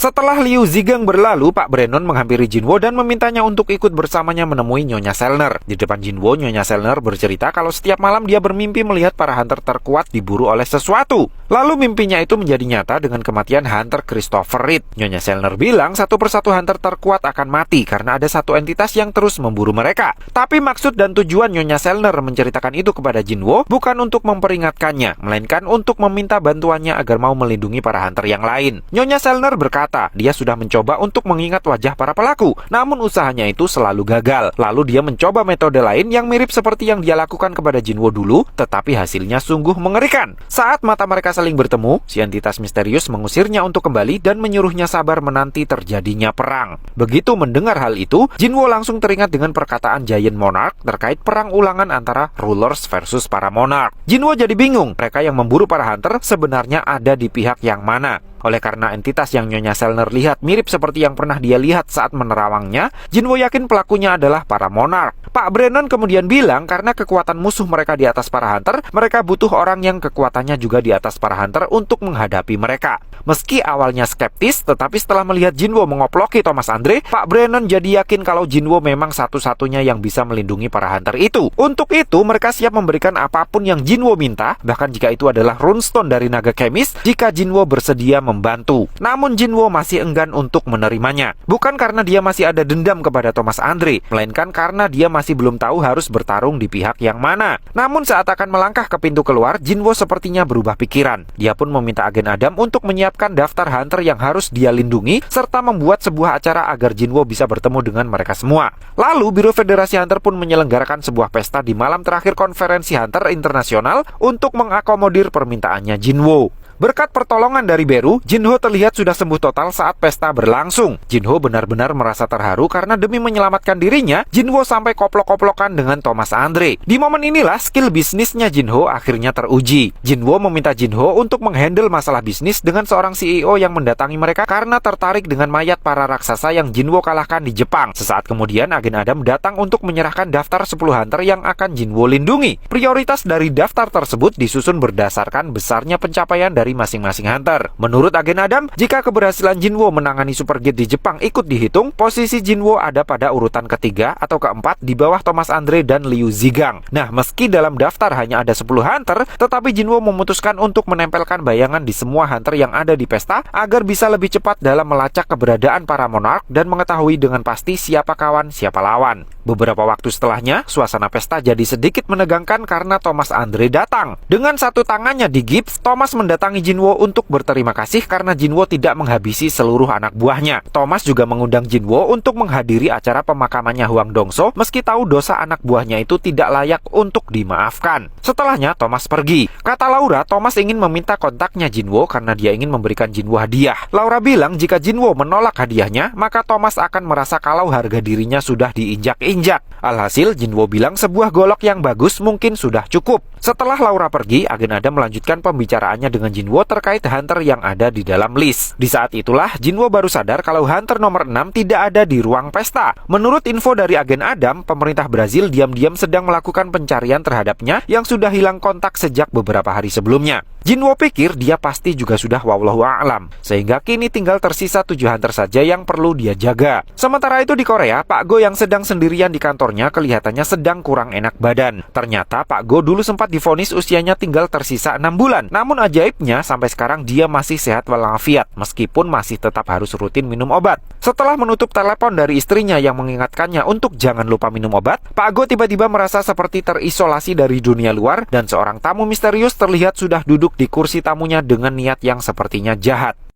Setelah Liu Zigang berlalu, Pak Brennon menghampiri Jinwo dan memintanya untuk ikut bersamanya menemui Nyonya Selner. Di depan Jinwo, Nyonya Selner bercerita kalau setiap malam dia bermimpi melihat para hunter terkuat diburu oleh sesuatu. Lalu mimpinya itu menjadi nyata dengan kematian hunter Christopher Reed. Nyonya Selner bilang satu persatu hunter terkuat akan mati karena ada satu entitas yang terus memburu mereka. Tapi maksud dan tujuan Nyonya Selner menceritakan itu kepada Jinwo bukan untuk memperingatkannya, melainkan untuk meminta bantuannya agar mau melindungi para hunter yang lain. Nyonya Selner berkata, dia sudah mencoba untuk mengingat wajah para pelaku, namun usahanya itu selalu gagal. Lalu dia mencoba metode lain yang mirip seperti yang dia lakukan kepada Jinwo dulu, tetapi hasilnya sungguh mengerikan. Saat mata mereka saling bertemu, si entitas misterius mengusirnya untuk kembali dan menyuruhnya sabar menanti terjadinya perang. Begitu mendengar hal itu, Jinwo langsung teringat dengan perkataan Giant Monarch terkait perang ulangan antara rulers versus para monarch. Jinwo jadi bingung, mereka yang memburu para hunter sebenarnya ada di pihak yang mana. Oleh karena entitas yang Nyonya Selner lihat mirip seperti yang pernah dia lihat saat menerawangnya, Jinwo yakin pelakunya adalah para monarch. Pak Brennon kemudian bilang karena kekuatan musuh mereka di atas para hunter, mereka butuh orang yang kekuatannya juga di atas para hunter untuk menghadapi mereka. Meski awalnya skeptis, tetapi setelah melihat Jinwo mengoploki Thomas Andre, Pak Brennon jadi yakin kalau Jinwo memang satu-satunya yang bisa melindungi para hunter itu. Untuk itu, mereka siap memberikan apapun yang Jinwo minta, bahkan jika itu adalah runestone dari naga kemis, jika Jinwo bersedia membantu. Namun Jinwo masih enggan untuk menerimanya. Bukan karena dia masih ada dendam kepada Thomas Andre, melainkan karena dia masih belum tahu harus bertarung di pihak yang mana. Namun saat akan melangkah ke pintu keluar, Jinwo sepertinya berubah pikiran. Dia pun meminta agen Adam untuk menyiapkan daftar hunter yang harus dia lindungi, serta membuat sebuah acara agar Jinwo bisa bertemu dengan mereka semua. Lalu, Biro Federasi Hunter pun menyelenggarakan sebuah pesta di malam terakhir konferensi Hunter Internasional untuk mengakomodir permintaannya Jinwo. Berkat pertolongan dari Beru, Jinho terlihat sudah sembuh total saat pesta berlangsung. Jinho benar-benar merasa terharu karena demi menyelamatkan dirinya, Jinho sampai koplok-koplokan dengan Thomas Andre. Di momen inilah skill bisnisnya Jinho akhirnya teruji. Jinho meminta Jinho untuk menghandle masalah bisnis dengan seorang CEO yang mendatangi mereka karena tertarik dengan mayat para raksasa yang Jinho kalahkan di Jepang. Sesaat kemudian, agen Adam datang untuk menyerahkan daftar 10 hunter yang akan Jinho lindungi. Prioritas dari daftar tersebut disusun berdasarkan besarnya pencapaian dari masing-masing hunter. Menurut agen Adam, jika keberhasilan Jinwo menangani Super Gate di Jepang ikut dihitung, posisi Jinwo ada pada urutan ketiga atau keempat di bawah Thomas Andre dan Liu Zigang. Nah, meski dalam daftar hanya ada 10 hunter, tetapi Jinwo memutuskan untuk menempelkan bayangan di semua hunter yang ada di pesta agar bisa lebih cepat dalam melacak keberadaan para monarch dan mengetahui dengan pasti siapa kawan, siapa lawan. Beberapa waktu setelahnya, suasana pesta jadi sedikit menegangkan karena Thomas Andre datang. Dengan satu tangannya di gips, Thomas mendatangi Jinwo untuk berterima kasih karena Jinwo tidak menghabisi seluruh anak buahnya. Thomas juga mengundang Jinwo untuk menghadiri acara pemakamannya Huang Dongso meski tahu dosa anak buahnya itu tidak layak untuk dimaafkan. Setelahnya, Thomas pergi. Kata Laura, Thomas ingin meminta kontaknya Jinwo karena dia ingin memberikan Jinwo hadiah. Laura bilang jika Jinwo menolak hadiahnya, maka Thomas akan merasa kalau harga dirinya sudah diinjak-injak. Alhasil, Jinwo bilang sebuah golok yang bagus mungkin sudah cukup. Setelah Laura pergi, agen Adam melanjutkan pembicaraannya dengan Jinwo terkait hunter yang ada di dalam list. Di saat itulah, Jinwo baru sadar kalau hunter nomor 6 tidak ada di ruang pesta. Menurut info dari agen Adam, pemerintah Brazil diam-diam sedang melakukan pencarian terhadapnya yang sudah hilang kontak sejak beberapa hari sebelumnya. Jinwo pikir dia pasti juga sudah wallahu a'lam, sehingga kini tinggal tersisa 7 hunter saja yang perlu dia jaga. Sementara itu di Korea, Pak Go yang sedang sendirian di kantornya kelihatannya sedang kurang enak badan. Ternyata Pak Go dulu sempat divonis usianya tinggal tersisa 6 bulan. Namun ajaibnya sampai sekarang dia masih sehat walafiat, meskipun masih tetap harus rutin minum obat. Setelah menutup telepon dari istrinya yang mengingatkannya untuk jangan lupa minum obat, Pak Go tiba-tiba merasa seperti terisolasi dari dunia luar dan seorang tamu misterius terlihat sudah duduk di kursi tamunya dengan niat yang sepertinya jahat.